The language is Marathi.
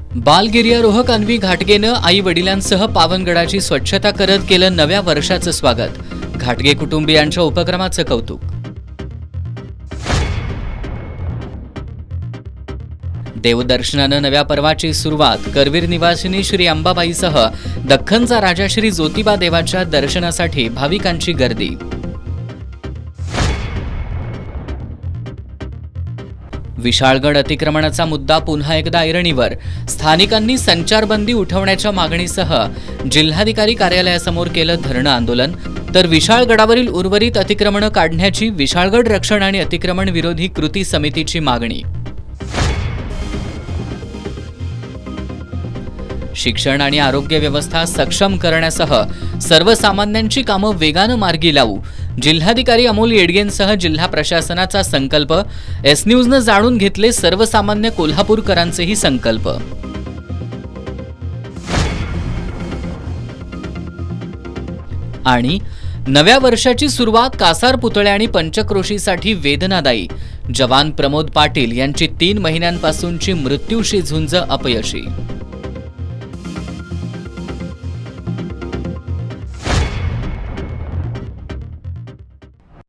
बालगिर्यारोहक अन्वी घाटगेनं आई वडिलांसह पावनगडाची स्वच्छता करत केलं नव्या वर्षाचं स्वागत। घाटगे कुटुंबियांच्या उपक्रमाचं कौतुक। देवदर्शनानं नव्या पर्वाची सुरुवात। करवीर निवासिनी श्री अंबाबाईसह दख्खनचा राजा श्री ज्योतिबा देवाच्या दर्शनासाठी भाविकांची गर्दी। विशाळगड अतिक्रमणाचा मुद्दा पुन्हा एकदा ऐरणीवर। स्थानिकांनी संचारबंदी उठवण्याच्या मागणीसह जिल्हाधिकारी कार्यालयासमोर केलं धरणं आंदोलन। तर विशाळगडावरील उर्वरित अतिक्रमणं काढण्याची विशाळगड रक्षण आणि अतिक्रमण विरोधी कृती समितीची मागणी। शिक्षण आणि आरोग्य व्यवस्था सक्षम करण्यासह सर्वसामान्यांची कामं वेगानं मार्गी लावू। जिल्हाधिकारी अमोल येडगेंसह जिल्हा प्रशासनाचा संकल्प। एस न्यूजनं जाणून घेतले सर्वसामान्य कोल्हापूरकरांचेही संकल्प। आणि नव्या वर्षाची सुरुवात कासार पुतळे आणि पंचक्रोशीसाठी वेदनादायी। जवान प्रमोद पाटील यांची 3 महिन्यांपासूनची मृत्यूशी झुंज अपयशी।